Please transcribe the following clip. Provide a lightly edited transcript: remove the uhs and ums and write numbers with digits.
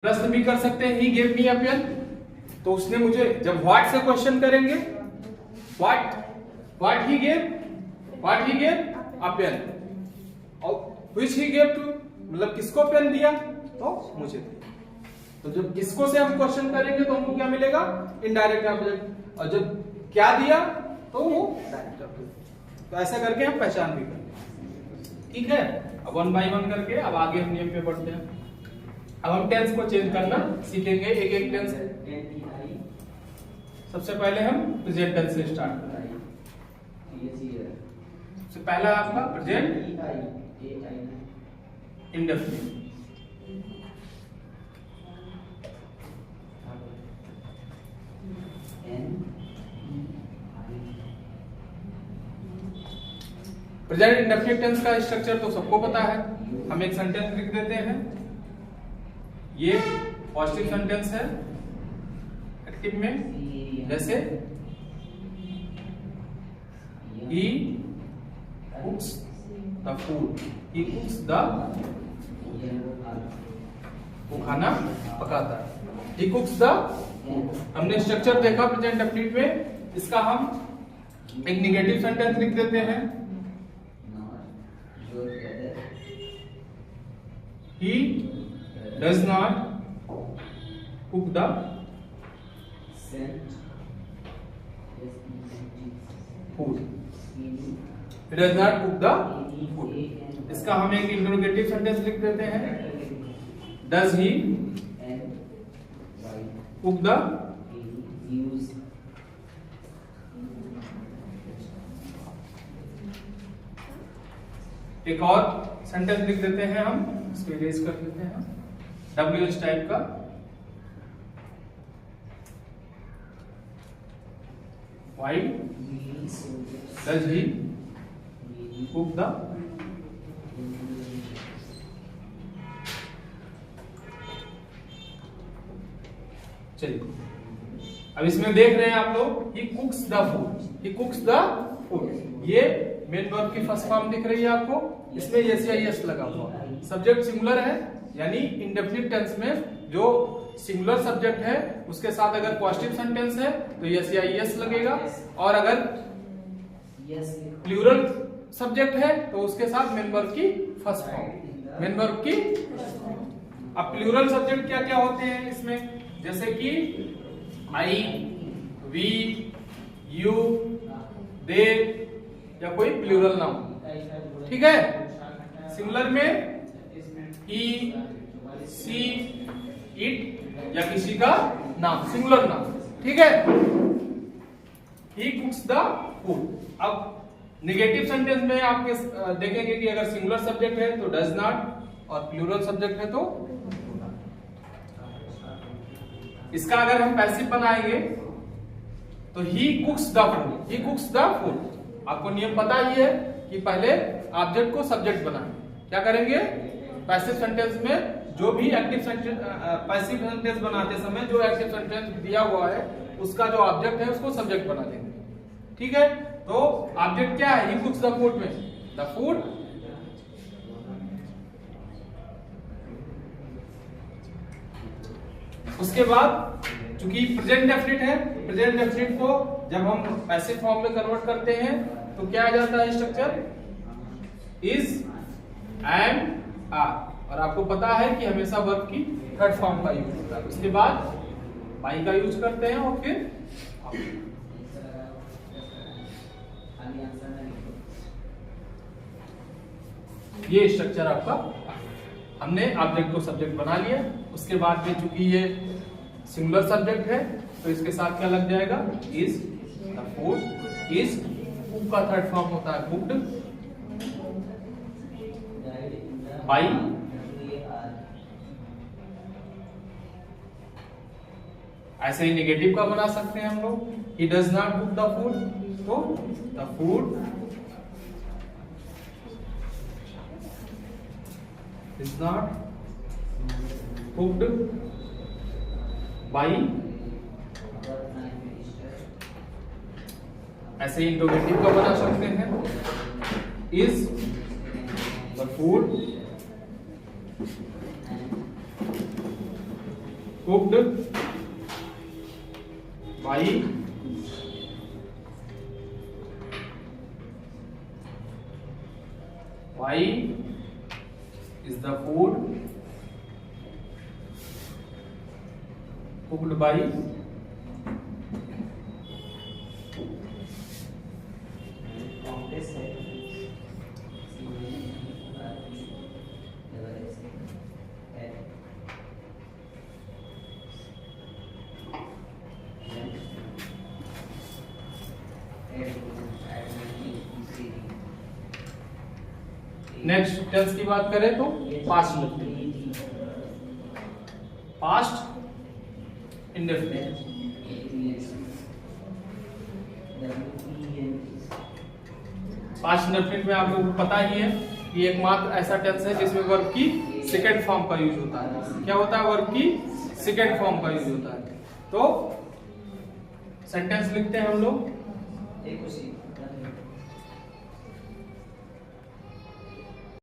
प्रश्न भी कर सकते हैं, he gave me a pen, तो उसने मुझे जब व्हाट से क्वेश्चन करेंगे, what he gave a pen, और व्हिच ही गेव टू, मतलब किसको पेन दिया, तो मुझे दिया। तो जब किसको से हम क्वेश्चन करेंगे तो हमको क्या मिलेगा, इनडायरेक्ट ऑब्जेक्ट, और जब क्या दिया तो वो डायरेक्ट ऑब्जेक्ट। तो ऐसा करके हम पहचान भी करते, ठीक है। अब 1 बाय 1 करके अब आगे हम नियम पे बढ़ते हैं। अब हम टेंस को चेंज करना सीखेंगे, एक एक टेंस। सबसे पहले हम प्रेजेंट टेंस से स्टार्ट करेंगे। सबसे पहला आपका present indefinite. Present indefinite tense का स्ट्रक्चर तो सबको पता है। हम एक सेंटेंस लिख देते हैं, ये पॉजिटिव सेंटेंस है एक्टिव में, जैसे he cooks the food, he cooks the, वो खाना पकाता है, he cooks the food। हमने स्ट्रक्चर देखा प्रेजेंट इंडेफिनिट में। इसका हम एक निगेटिव सेंटेंस लिख देते हैं, he does not cook the food, he does not cook the food। इसका हम एक इंटरोगेटिव सेंटेंस लिख देते हैं, does he cook the, एक और सेंटेंस लिख देते हैं हम, इसको इरेज कर देते हैं, WH टाइप का, why does he cook the, चलिए अब इसमें देख रहे हैं आप लोग, he cooks the food, he cooks the food, ये मेन वर्ब की फर्स्ट फॉर्म दिख रही है आपको, इसमें यस या यस लगा हुआ, सब्जेक्ट सिंगुलर है, यानी इंडेफिनिट टेंस में जो सिंगुलर सब्जेक्ट है उसके साथ अगर पॉजिटिव सेंटेंस है तो यस या यस लगेगा, और अगर प्लूरल सब्जेक्ट है तो उसके साथ मेन वर्ब की फर्स्ट फॉर्म, मेन वर्ब की। अब प्लूरल सब्जेक्ट क्या क्या होते हैं इसमें, जैसे कि आई, वी, यू, दे, या कोई प्लूरल नाउन, ठीक है। सिंगुलर में ही, सी, इट, या किसी का नाम, सिंगुलर नाम, ठीक है। He cooks the food. अब नेगेटिव सेंटेंस में आपके देखेंगे कि अगर सिंगुलर सब्जेक्ट है तो डज नॉट, और प्लूरल सब्जेक्ट है तो, इसका अगर हम पैसिव बनाएंगे तो he cooks the food, he cooks the food. आपको नियम पता ही है कि पहले ऑब्जेक्ट को सब्जेक्ट बनाएं। क्या करेंगे, पैसिव सेंटेंस में जो भी एक्टिव सेंटेंस, पैसिव सेंटेंस बनाते समय जो एक्टिव सेंटेंस दिया हुआ है उसका जो ऑब्जेक्ट है उसको सब्जेक्ट बना देंगे, ठीक है। तो ऑब्जेक्ट क्या है, ही कुक्स द फूड में द फूड, उसके बाद चूंकि प्रेजेंट डेफिनिट है, प्रेजेंट डेफिनिट को जब हम पैसिव फॉर्म में कन्वर्ट करते हैं तो क्या आ जाता है स्ट्रक्चर, इज, एंड, आर, और आपको पता है कि हमेशा वर्ब की थर्ड फॉर्म का यूज होता है, उसके बाद बाई का यूज करते हैं, और फिर ये स्ट्रक्चर आपका, हमने ऑब्जेक्ट को सब्जेक्ट बना लिया। उसके बाद में चूंकि ये सिंगुलर सब्जेक्ट है तो इसके साथ क्या लग जाएगा, is, the food, is, cook का थर्ड फॉर्म होता है कुक्ड, बाई, ऐसे ही नेगेटिव का बना सकते हैं हम लोग, he does not cook the food, तो the food is not cooked by, ऐसे ही इंटरोगेटिव का बना सकते हैं, is the food cooked by is the food cooked by next tense की बात करें तो पास्ट इंडेफिनिट। पास्ट इंडेफिनिट में आप लोगों को पता ही है कि एकमात्र ऐसा टेंस है जिसमें वर्ब की सेकंड फॉर्म का यूज होता है। क्या होता है? वर्ब की सेकंड फॉर्म का यूज होता है। तो सेंटेंस लिखते हैं हम लोग।